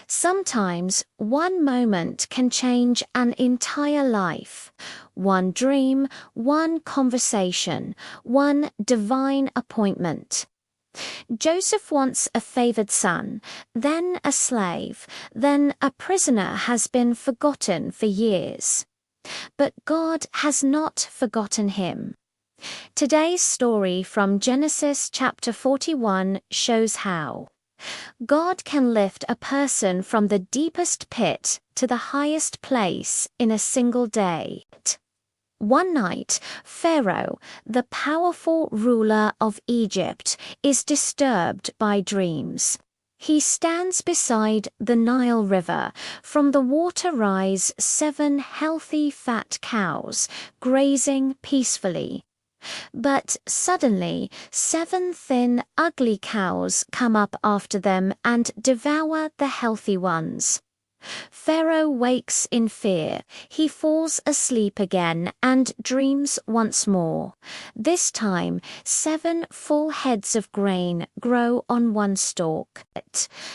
Sometimes one moment can change an entire life. One dream, one conversation, one divine appointment. Joseph, once a favored son, then a slave, then a prisoner, has been forgotten for years. But God has not forgotten him. Today's story from Genesis chapter 41 shows how God can lift a person from the deepest pit to the highest place in a single day. One night, Pharaoh, the powerful ruler of Egypt, is disturbed by dreams. He stands beside the Nile River. From the water rise 7 healthy fat cows, grazing peacefully. But suddenly 7 thin, ugly cows come up after them and devour the healthy ones. Pharaoh wakes in fear. He falls asleep again and dreams once more. This time, 7 full heads of grain grow on one stalk.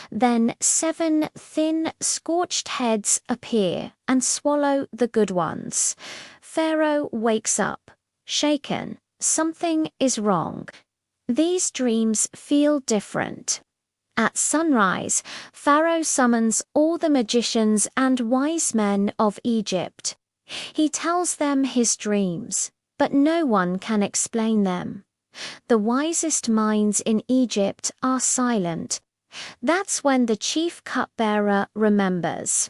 Then 7 thin, scorched heads appear and swallow the good ones. Pharaoh wakes up, shaken. Something is wrong. These dreams feel different. At sunrise, Pharaoh summons all the magicians and wise men of Egypt. He tells them his dreams, but no one can explain them. The wisest minds in Egypt are silent. That's when the chief cupbearer remembers.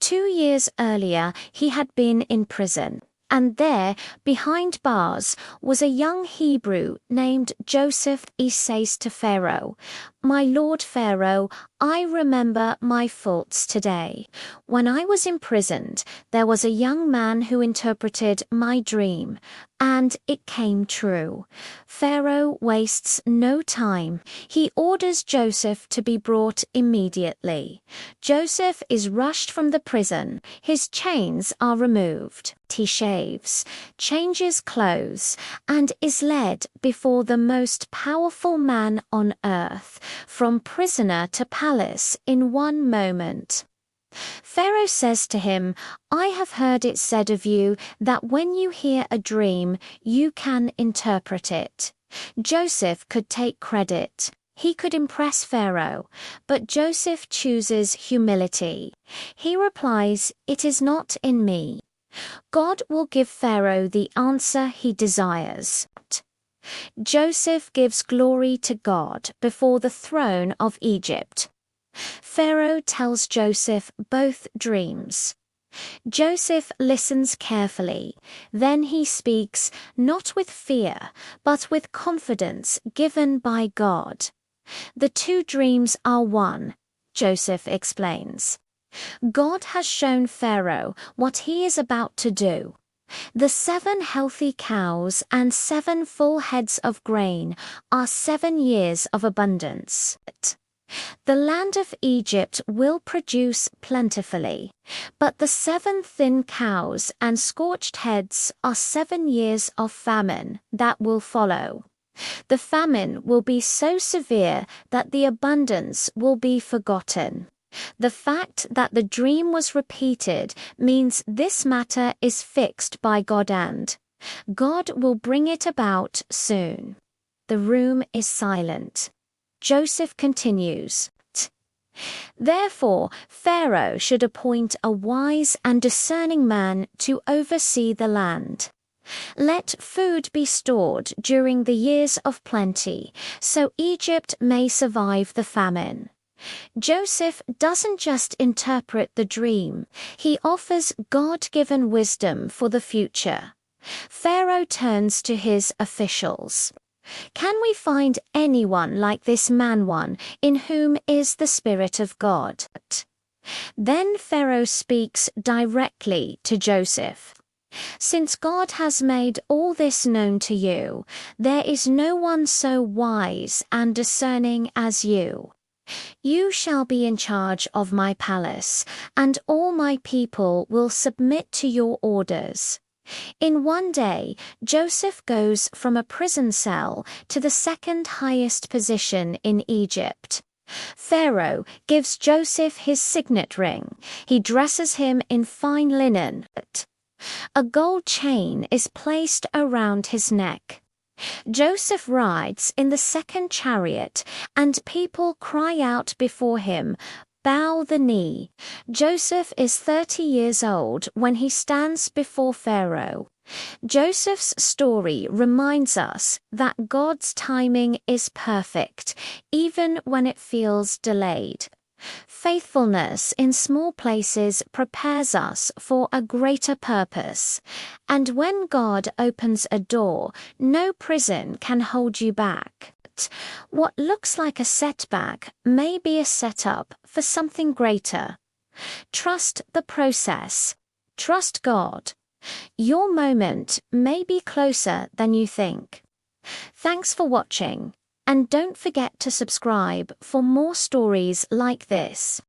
2 years earlier, he had been in prison. And there, behind bars, was a young Hebrew named Joseph. He says to Pharaoh, "My lord Pharaoh, I remember my faults today. When I was imprisoned, there was a young man who interpreted my dream, and it came true." Pharaoh wastes no time. He orders Joseph to be brought immediately. Joseph is rushed from the prison. His chains are removed. He shaves, changes clothes, and is led before the most powerful man on earth, from prisoner to palace in one moment. Pharaoh says to him, "I have heard it said of you that when you hear a dream, you can interpret it." Joseph could take credit. He could impress Pharaoh, but Joseph chooses humility. He replies, "It is not in me." God will give Pharaoh the answer he desires. Joseph gives glory to God before the throne of Egypt. Pharaoh tells Joseph both dreams. Joseph listens carefully. Then he speaks, not with fear, but with confidence given by God. The 2 dreams are one, Joseph explains. God has shown Pharaoh what he is about to do. The 7 healthy cows and 7 full heads of grain are 7 years of abundance. The land of Egypt will produce plentifully, but the 7 thin cows and scorched heads are 7 years of famine that will follow. The famine will be so severe that the abundance will be forgotten. The fact that the dream was repeated means this matter is fixed by God, and God will bring it about soon. The room is silent. Joseph continues, "Therefore, Pharaoh should appoint a wise and discerning man to oversee the land. Let food be stored during the years of plenty, so Egypt may survive the famine." Joseph doesn't just interpret the dream, he offers God-given wisdom for the future. Pharaoh turns to his officials. "Can we find anyone like this man one, in whom is the Spirit of God?" Then Pharaoh speaks directly to Joseph. "Since God has made all this known to you, there is no one so wise and discerning as you. You shall be in charge of my palace, and all my people will submit to your orders." In one day, Joseph goes from a prison cell to the second highest position in Egypt. Pharaoh gives Joseph his signet ring. He dresses him in fine linen. A gold chain is placed around his neck. Joseph rides in the second chariot, and people cry out before him, "Bow the knee." Joseph is 30 years old when he stands before Pharaoh. Joseph's story reminds us that God's timing is perfect, even when it feels delayed. Faithfulness in small places prepares us for a greater purpose. And when God opens a door, no prison can hold you back. What looks like a setback may be a setup for something greater. Trust the process. Trust God. Your moment may be closer than you think. Thanks for watching, and don't forget to subscribe for more stories like this.